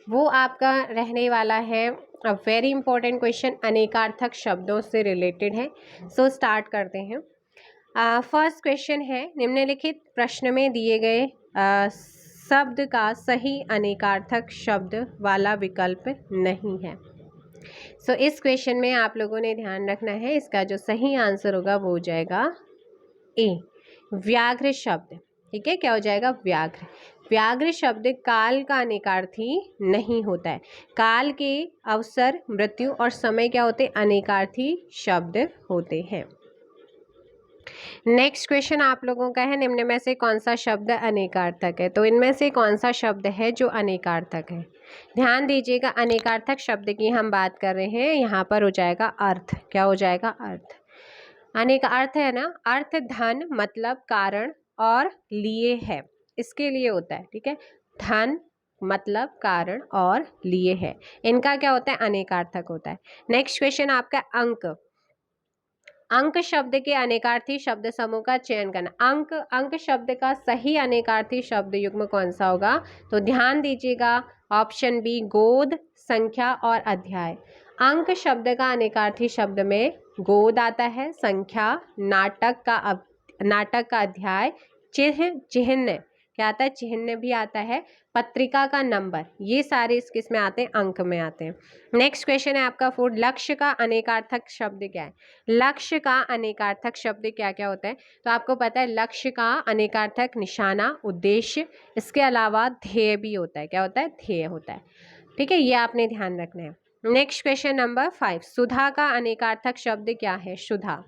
वो आपका रहने वाला है अ वेरी इंपॉर्टेंट क्वेश्चन, अनेकार्थक शब्दों से रिलेटेड है। सो स्टार्ट करते हैं। फर्स्ट क्वेश्चन है, निम्नलिखित प्रश्न में दिए गए शब्द का सही अनेकार्थक शब्द वाला विकल्प नहीं है। सो इस क्वेश्चन में आप लोगों ने ध्यान रखना है, इसका जो सही आंसर होगा वो हो जाएगा ए, व्याघ्र शब्द। ठीक है, क्या हो जाएगा? व्याघ्र। व्याघ्र शब्द काल का अनेकार्थी नहीं होता है। काल के अवसर, मृत्यु और समय क्या होते? अनेकार्थी शब्द होते हैं। नेक्स्ट क्वेश्चन आप लोगों का है, निम्न में से कौन सा शब्द अनेकार्थक है? तो इनमें से कौन सा शब्द है जो अनेकार्थक है? ध्यान दीजिएगा, अनेकार्थक शब्द की हम बात कर रहे हैं। यहाँ पर हो जाएगा अर्थ। क्या हो जाएगा? अर्थ। अनेक अर्थ है ना, अर्थ धन, मतलब, कारण और लिए है, इसके लिए होता है। ठीक है, धन, मतलब, कारण और लिए है, इनका क्या होता है? अनेकार्थक होता है। नेक्स्ट क्वेश्चन आपका अंक। अंक शब्द के अनेकार्थी शब्द समूह का चयन करना। अंक शब्द का सही अनेकार्थी शब्द युग्म कौन सा होगा? तो ध्यान दीजिएगा, ऑप्शन बी, गोद, संख्या और अध्याय। अंक शब्द का अनेकार्थी शब्द में गोद आता है, संख्या, नाटक का अध्याय, चिह्न क्या आता है? चिह्न भी आता है, पत्रिका का नंबर, ये सारे इस किस में आते हैं? अंक में आते हैं। नेक्स्ट क्वेश्चन है आपका 4, लक्ष्य का अनेकार्थक शब्द क्या है? लक्ष्य का अनेकार्थक शब्द क्या क्या होता है? तो आपको पता है लक्ष्य का अनेकार्थक निशाना, उद्देश्य, इसके अलावा ध्येय भी होता है। क्या होता है? ध्येय होता है। ठीक है, ये आपने ध्यान रखना है। नेक्स्ट क्वेश्चन नंबर 5, सुधा का अनेकार्थक शब्द क्या है? सुधा।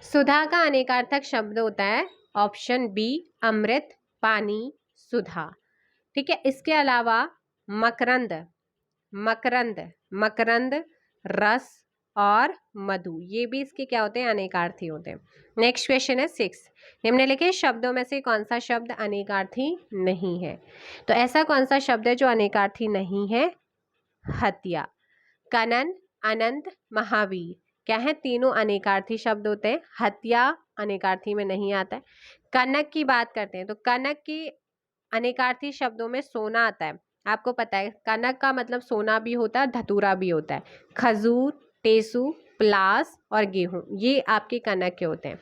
सुधा का अनेकार्थक शब्द होता है ऑप्शन बी, अमृत, पानी, सुधा। ठीक है, इसके अलावा मकरंद, मकरंद, रस और मधु, ये भी इसके क्या होते हैं? अनेकार्थी होते हैं। नेक्स्ट क्वेश्चन है 6, निम्नलिखित शब्दों में से कौन सा शब्द अनेकार्थी नहीं है? तो ऐसा कौन सा शब्द है जो अनेकार्थी नहीं है? हत्या, कनन, अनंत, महावीर, क्या है? तीनों अनेकार्थी शब्द होते हैं। हत्या अनेकार्थी में नहीं आता है। कनक की बात करते हैं तो कनक की अनेकार्थी शब्दों में सोना आता है। आपको पता है कनक का मतलब सोना भी होता है, धतूरा भी होता है। खजूर, टेसू, पलास और गेहूं, ये आपके कनक के होते हैं।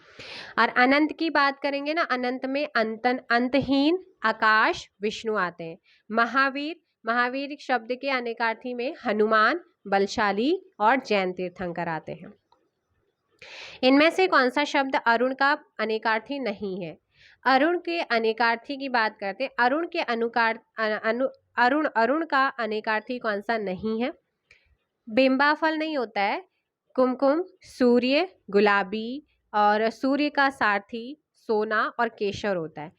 और अनंत की बात करेंगे ना, अनंत में अंतन, अंतहीन, आकाश, विष्णु आते हैं। महावीर, महावीर शब्द के अनेकार्थी में हनुमान, बलशाली और जैन तीर्थंकर आते हैं। इनमें से कौन सा शब्द अरुण का अनेकार्थी नहीं है? अरुण के अनेकार्थी की बात करते हैं। अरुण के अनुकार अरुण, अरुण का अनेकार्थी कौन सा नहीं है? बिंबाफल नहीं होता है, कुमकुम, सूर्य, गुलाबी और सूर्य का सारथी, सोना और केशर होता है।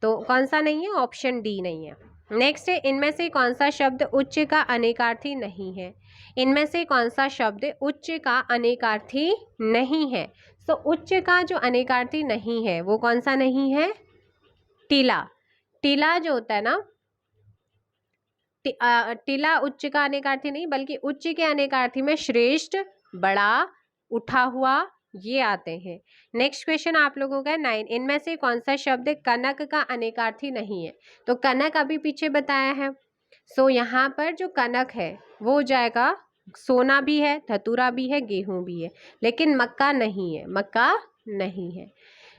तो कौन सा नहीं है? ऑप्शन डी नहीं है। नेक्स्ट है, इनमें से कौन सा शब्द उच्च का अनेकार्थी नहीं है? इनमें से कौन सा शब्द उच्च का अनेकार्थी नहीं है? तो उच्च का जो अनेकार्थी नहीं है वो कौन सा नहीं है? टीला। टीला जो होता है ना, टीला उच्च का अनेकार्थी नहीं, बल्कि उच्च के अनेकार्थी में श्रेष्ठ, बड़ा, उठा हुआ, ये आते हैं। नेक्स्ट क्वेश्चन आप लोगों का है 9, इनमें से कौन सा शब्द कनक का अनेकार्थी नहीं है? तो कनक अभी पीछे बताया है। सो यहाँ पर जो कनक है वो हो जाएगा, सोना भी है, धतूरा भी है, गेहूं भी है, लेकिन मक्का नहीं है, मक्का नहीं है।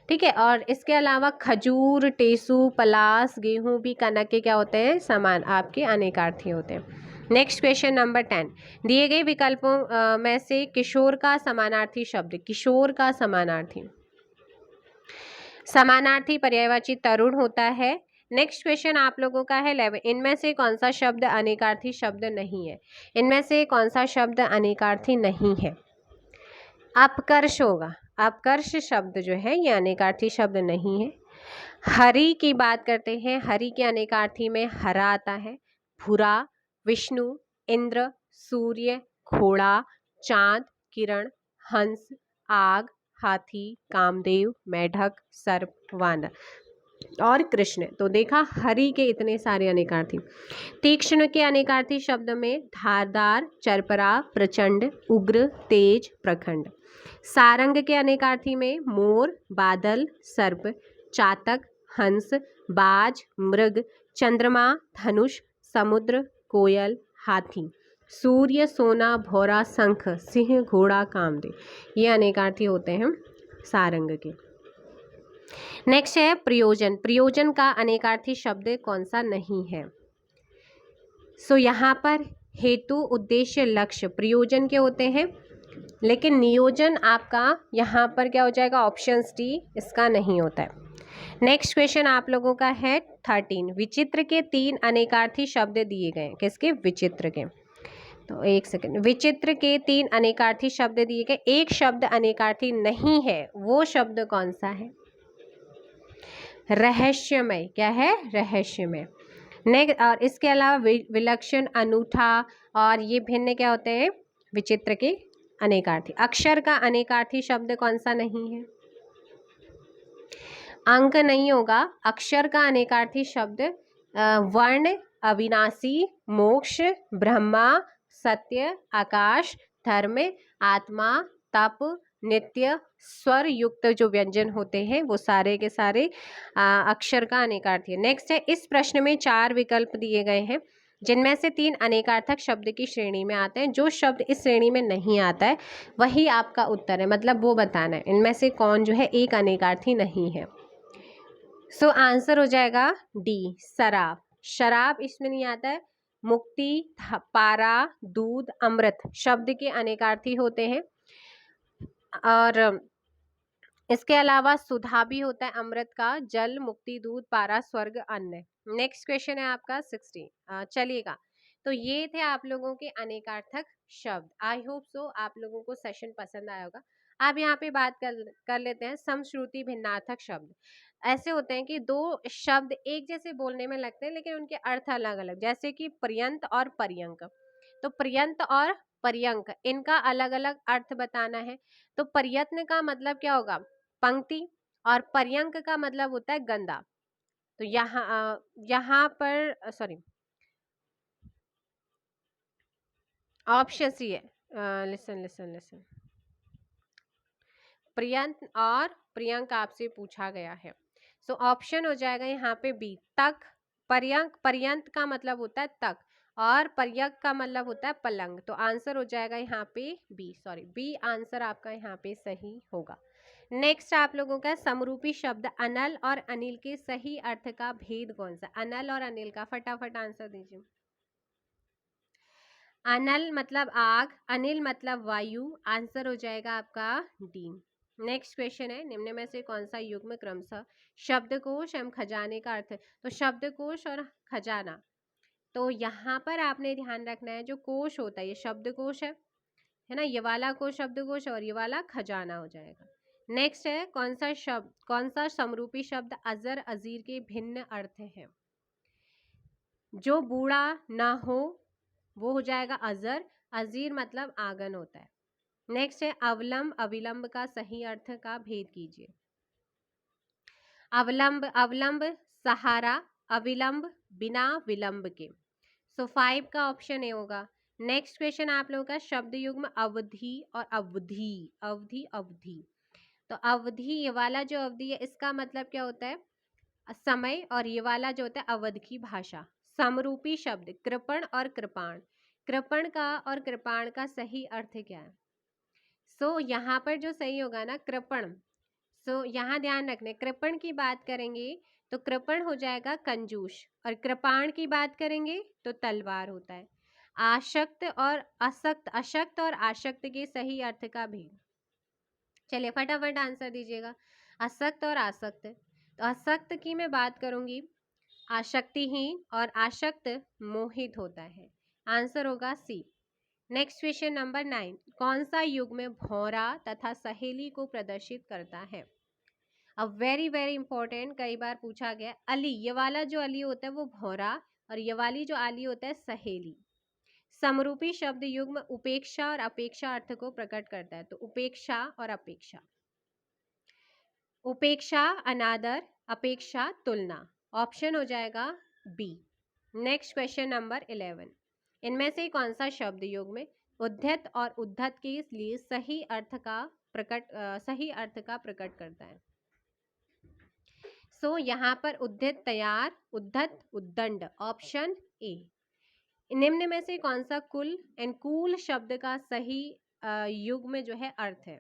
ठीक है। और इसके अलावा खजूर, टेसू, पलास, गेहूं भी कनक के क्या होते हैं? समान, आपके अनेकार्थी होते हैं। नेक्स्ट क्वेश्चन नंबर 10, दिए गए विकल्पों में से किशोर का समानार्थी शब्द, किशोर का समानार्थी, समानार्थी पर्यायवाची तरुण होता है। नेक्स्ट क्वेश्चन आप लोगों का है 11, इनमें से कौन सा शब्द अनेकार्थी शब्द नहीं है? इनमें से कौन सा शब्द अनेकार्थी नहीं है? अपकर्ष होगा, अपकर्ष शब्द जो है ये अनेकार्थी शब्द नहीं है। हरि की बात करते हैं, हरि के अनेकार्थी में हरा आता है, भूरा, विष्णु, इंद्र, सूर्य, घोड़ा, चांद, किरण, हंस, आग, हाथी, कामदेव, मेढक, सर्प, वानर और कृष्ण। तो देखा हरि के इतने सारे अनेकार्थी। तीक्ष्ण के अनेकार्थी शब्द में धारदार, चरपरा, प्रचंड, उग्र, तेज, प्रखंड। सारंग के अनेकार्थी में मोर, बादल, सर्प, चातक, हंस, बाज, मृग, चंद्रमा, धनुष, समुद्र, कोयल, हाथी। सूर्य, सोना, भौरा, शंख, सिंह, घोड़ा, कामदेव, ये अनेकार्थी होते हैं सारंग के। नेक्स्ट है प्रयोजन, प्रयोजन का अनेकार्थी शब्द कौन सा नहीं है? सो यहाँ पर हेतु, उद्देश्य, लक्ष्य प्रयोजन के होते हैं, लेकिन नियोजन आपका यहाँ पर क्या हो जाएगा? ऑप्शन डी, इसका नहीं होता है। नेक्स्ट क्वेश्चन आप लोगों का है 13, विचित्र के 3 अनेकार्थी शब्द दिए गए, किसके? विचित्र के। तो एक सेकंड, विचित्र के 3 अनेकार्थी शब्द दिए गए, एक शब्द अनेकार्थी नहीं है, वो शब्द कौन सा है? रहस्यमय। क्या है? रहस्यमय। नेक्स्ट, और इसके अलावा विलक्षण, अनूठा और ये भिन्न क्या होते हैं? विचित्र के अनेकार्थी। अक्षर का अनेकार्थी शब्द कौन सा नहीं है? अंक नहीं होगा। अक्षर का अनेकार्थी शब्द वर्ण, अविनाशी, मोक्ष, ब्रह्मा, सत्य, आकाश, धर्म, आत्मा, तप, नित्य, स्वर युक्त जो व्यंजन होते हैं वो सारे के सारे अक्षर का अनेकार्थी है। नेक्स्ट है, इस प्रश्न में 4 विकल्प दिए गए हैं जिनमें से 3 अनेकार्थक शब्द की श्रेणी में आते हैं। जो शब्द इस श्रेणी में नहीं आता है वही आपका उत्तर है, मतलब वो बताना है इनमें से कौन जो है एक अनेकार्थी नहीं है। सो आंसर हो जाएगा डी, शराब। शराब इसमें नहीं आता है। मुक्ति, पारा, दूध, अमृत शब्द के अनेकार्थी होते हैं। और इसके अलावा सुधा भी होता है अमृत का, जल, मुक्ति, दूध, पारा, स्वर्ग, अन्न। नेक्स्ट क्वेश्चन है आपका 60। चलिएगा, तो ये थे आप लोगों के अनेकार्थक शब्द। आई होप सो आप लोगों को सेशन पसंद आया होगा। आप यहाँ पे बात कर लेते हैं समश्रुति भिन्नार्थक शब्द। ऐसे होते हैं कि 2 शब्द एक जैसे बोलने में लगते हैं लेकिन उनके अर्थ अलग अलग, जैसे कि पर्यंत और पर्यंक। तो पर्यंत और पर्यंक इनका अलग अलग अर्थ बताना है। तो प्रयत्न का मतलब क्या होगा? पंक्ति, और पर्यंक का मतलब होता है गंदा। तो यहाँ पर सॉरी, ऑप्शन सी है, लिसन लिसन लिसन, पर्यंत और पर्यंक आपसे पूछा गया है। सो ऑप्शन हो जाएगा यहाँ पे बी, तक। पर्यंक, पर्यंत का मतलब होता है तक, और पर्यक का मतलब होता है पलंग। तो आंसर हो जाएगा यहाँ पे बी, सॉरी बी आंसर आपका यहाँ पे सही होगा। नेक्स्ट आप लोगों का समरूपी शब्द अनल और अनिल के सही अर्थ का भेद कौन सा? अनल और अनिल का फटाफट आंसर दीजिए। अनल मतलब आग, अनिल मतलब वायु, आंसर हो जाएगा आपका डी। नेक्स्ट क्वेश्चन है, निम्न में से कौन सा युग्म क्रमशः शब्दकोश एवं खजाने का अर्थ है? तो शब्दकोश और खजाना, तो यहाँ पर आपने ध्यान रखना है जो कोश होता है ये शब्दकोश है ना, ये वाला कोश शब्दकोश और ये वाला खजाना हो जाएगा। नेक्स्ट है कौन सा समरूपी शब्द अजर अजीर के भिन्न अर्थ है? जो बूढ़ा ना हो वो हो जाएगा अजर, अजीर मतलब आंगन होता है। नेक्स्ट है अवलंब अविलंब का सही अर्थ का भेद कीजिए। अवलंब अवलंब सहारा, अविलंब बिना विलंब के। सो 5 का ऑप्शन ए होगा। नेक्स्ट क्वेश्चन आप लोगों का शब्द युग्म अवधि और अवधि, अवधि अवधि। तो अवधि ये वाला जो अवधि है इसका मतलब क्या होता है? समय, और ये वाला जो होता है अवध की भाषा। समरूपी शब्द कृपण और कृपाण, कृपण का और कृपाण का सही अर्थ क्या है? सो यहाँ पर जो सही होगा ना कृपण, सो यहाँ ध्यान रखने कृपण की बात करेंगे तो कृपण हो जाएगा कंजूस, और कृपाण की बात करेंगे तो तलवार होता है। आशक्त और असक्त, अशक्त और आशक्त के सही अर्थ का भेद, चलिए फटाफट आंसर दीजिएगा। असक्त और आसक्त, तो असक्त की मैं बात करूंगी आशक्तिहीन, और आशक्त मोहित होता है, आंसर होगा सी। नेक्स्ट क्वेश्चन नंबर 9, कौन सा युग में भौरा तथा सहेली को प्रदर्शित करता है? अब वेरी वेरी इंपॉर्टेंट, कई बार पूछा गया। अली, ये वाला जो अली होता है वो भौरा, और ये वाली जो अली होता है सहेली। समरूपी शब्द युग्म उपेक्षा और अपेक्षा अर्थ को प्रकट करता है, तो उपेक्षा और अपेक्षा। उपेक्षा अनादर, अपेक्षा तुलना, ऑप्शन हो जाएगा बी। नेक्स्ट क्वेश्चन नंबर 11, इनमें से कौन सा शब्द योग में उद्धत और उद्धत के लिए सही अर्थ का प्रकट करता है? सो यहाँ पर उद्धत तैयार, उद्धत उद्दंड, ऑप्शन ए। निम्न में से कौन सा कुल एंड कूल शब्द का सही युग में जो है अर्थ है?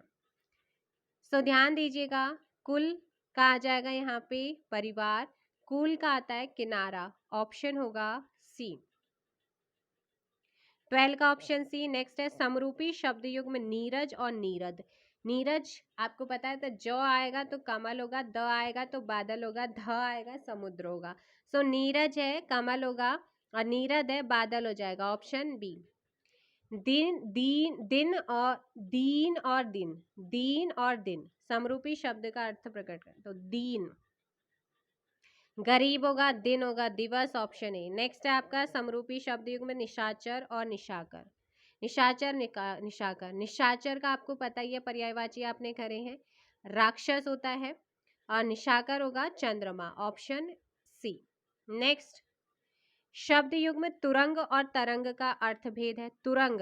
सो ध्यान दीजिएगा, कुल का आ जाएगा यहाँ पे परिवार, कूल का आता है किनारा, ऑप्शन होगा सी। 12 का ऑप्शन सी। नेक्स्ट है समरूपी शब्द युग में नीरज और नीरद। नीरज आपको पता है तो ज आएगा तो कमल होगा, द आएगा तो बादल होगा, ध आएगा समुद्र होगा। सो नीरज है कमल होगा, और नीरद है बादल हो जाएगा, ऑप्शन बी। दिन दीन दिन और दीन और दिन, दीन और दिन समरूपी शब्द का अर्थ प्रकट कर, तो दीन। गरीब होगा, दिन होगा, दिवस, ऑप्शन ए। नेक्स्ट है आपका समरूपी शब्द युग में निशाचर और निशाकर। निशाचर निशाकर, निशाचर का आपको पता ही है पर्यायवाची आपने करे हैं, राक्षस होता है, और निशाकर होगा चंद्रमा, ऑप्शन सी। नेक्स्ट शब्द युग में तुरंग और तरंग का अर्थ भेद है। तुरंग,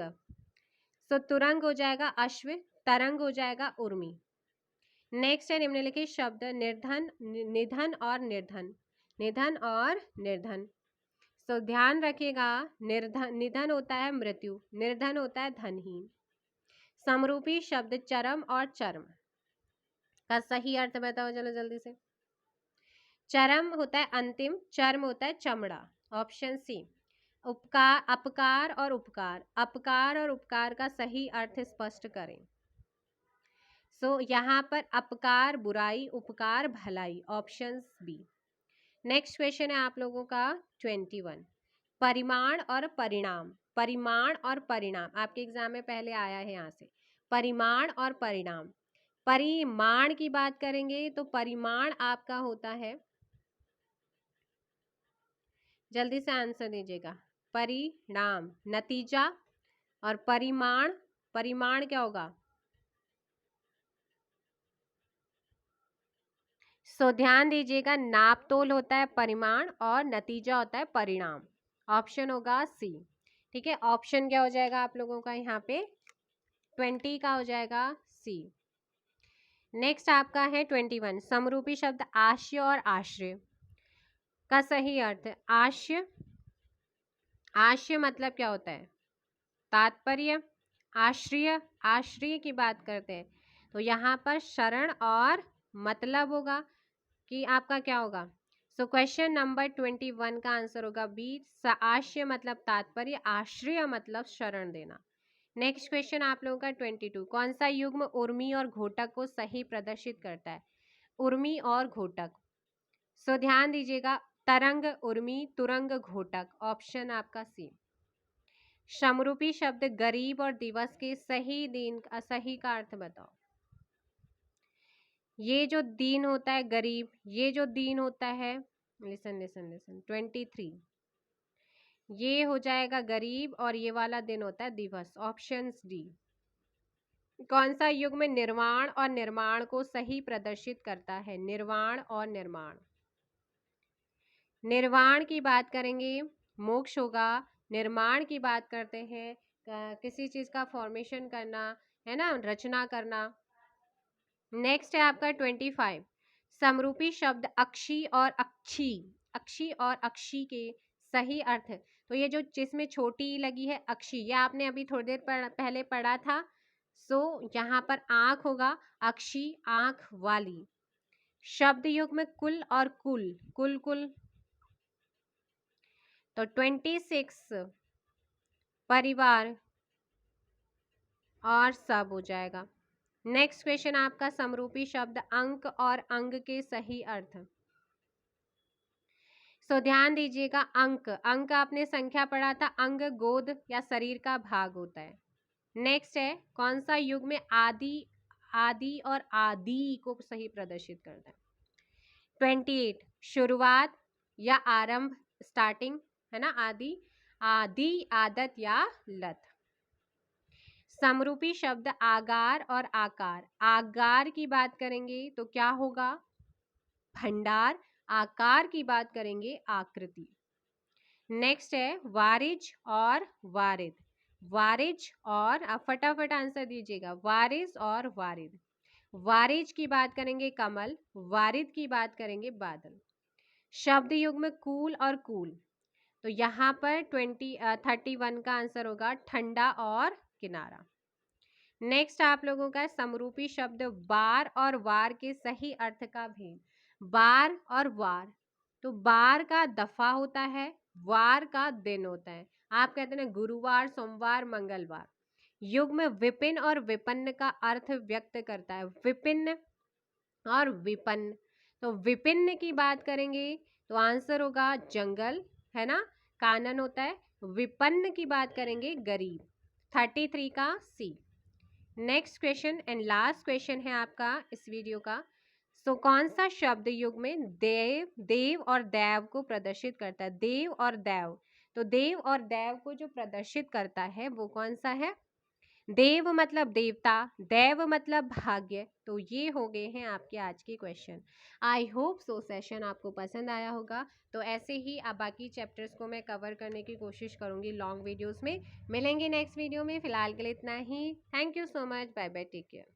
सो तुरंग हो जाएगा अश्व, तरंग हो जाएगा उर्मी। नेक्स्ट है निम्नलिखित शब्द निर्धन, निधन और निर्धन, निधन और निर्धन। सो ध्यान रखिएगा, निर्धन निधन होता है मृत्यु, निर्धन होता है धनहीन। समरूपी शब्द चरम और चर्म का सही अर्थ बताओ चलो जल्दी से। चरम होता है अंतिम, चर्म होता है चमड़ा, ऑप्शन सी। उपकार, अपकार और उपकार, अपकार और उपकार का सही अर्थ स्पष्ट करें। सो यहाँ पर अपकार बुराई, उपकार भलाई, ऑप्शन बी। नेक्स्ट क्वेश्चन है आप लोगों का 21, परिमाण और परिणाम। परिमाण और परिणाम आपके एग्जाम में पहले आया है, यहाँ से परिमाण और परिणाम। परिमाण की बात करेंगे तो परिमाण आपका होता है, जल्दी से आंसर दीजिएगा, परिणाम नतीजा, और परिमाण, परिमाण क्या होगा? सो ध्यान दीजिएगा, नाप तोल होता है परिमाण और नतीजा होता है परिणाम, ऑप्शन होगा सी। ठीक है, ऑप्शन क्या हो जाएगा आप लोगों का यहाँ पे 20 का हो जाएगा सी। नेक्स्ट आपका है 21, समरूपी शब्द आश्य और आश्रय का सही अर्थ। आश्य आश्रय मतलब क्या होता है? तात्पर्य। आश्रय, आश्रय की बात करते हैं तो यहाँ पर शरण और मतलब होगा कि आपका क्या होगा। सो क्वेश्चन नंबर 21 का आंसर होगा बी। आश्रय मतलब तात्पर्य, आश्रय मतलब शरण देना। नेक्स्ट क्वेश्चन आप लोगों का 22, कौन सा युग्म उर्मी और घोटक को सही प्रदर्शित करता है? उर्मी और घोटक। सो ध्यान दीजिएगा, तरंग उर्मी, तुरंग घोटक, ऑप्शन आपका सी। समरूपी शब्द गरीब और दिवस के सही दिन सही का अर्थ बताओ। ये जो दिन होता है गरीब, ये जो दिन होता है, लिसन लिसन लिसन 23, ये हो जाएगा गरीब और ये वाला दिन होता है दिवस, ऑप्शन डी। कौन सा युग में निर्वाण और निर्माण को सही प्रदर्शित करता है? निर्वाण और निर्माण। निर्वाण की बात करेंगे मोक्ष होगा, निर्माण की बात करते हैं किसी चीज का फॉर्मेशन करना, है ना, रचना करना। नेक्स्ट है आपका 25, समरूपी शब्द अक्षी और अक्षी, अक्षी और अक्षी के सही अर्थ। तो ये जो जिसमें छोटी ई लगी है अक्षी, ये आपने अभी थोड़ी देर पहले पढ़ा था। सो यहाँ पर आंख होगा, अक्षी आंख वाली। शब्द युग में कुल और कुल, कुल कुल, तो 26 परिवार और सब हो जाएगा। नेक्स्ट क्वेश्चन आपका समरूपी शब्द अंक और अंग के सही अर्थ। सो ध्यान दीजिएगा, अंक, अंक आपने संख्या पढ़ा था, अंग गोद या शरीर का भाग होता है। नेक्स्ट है कौन सा युग में आदि, आदि और आदि को सही प्रदर्शित करता है? 28 शुरुआत या आरंभ, स्टार्टिंग, है ना, आदि, आदि आदत या लत। समरूपी शब्द आगार और आकार, आगार की बात करेंगे तो क्या होगा? भंडार। आकार की बात करेंगे आकृति। नेक्स्ट है वारिज और वारिद, वारिज और, आप फटाफट आंसर दीजिएगा, वारिज और वारिद। वारिज की बात करेंगे कमल, वारिद की बात करेंगे बादल। शब्द युग में कूल और कूल, तो यहाँ पर 31 का आंसर होगा ठंडा और किनारा। नेक्स्ट आप लोगों का समरूपी शब्द बार और वार के सही अर्थ का भेद। बार और वार, तो बार का दफा होता है, वार का दिन होता है। आप कहते हैं गुरुवार, सोमवार, मंगलवार। युग में विपिन और विपन्न का अर्थ व्यक्त करता है, विपिन और विपन्न। तो विपिन्न की बात करेंगे तो आंसर होगा जंगल, है ना, कानन होता है। विपन्न की बात करेंगे गरीब, 33 का C. Next question and last question है आपका इस वीडियो का। सो कौन सा शब्द युग में देव, देव और दैव को प्रदर्शित करता है? देव और दैव, तो देव और दैव को जो प्रदर्शित करता है वो कौन सा है? देव मतलब देवता, दैव मतलब भाग्य। तो ये हो गए हैं आपके आज के question. I hope so session आपको पसंद आया होगा। तो ऐसे ही आप बाकी चैप्टर्स को मैं कवर करने की कोशिश करूंगी लॉन्ग वीडियोस में। मिलेंगे नेक्स्ट वीडियो में, फिलहाल के लिए इतना ही। Thank you so much, bye bye, take care.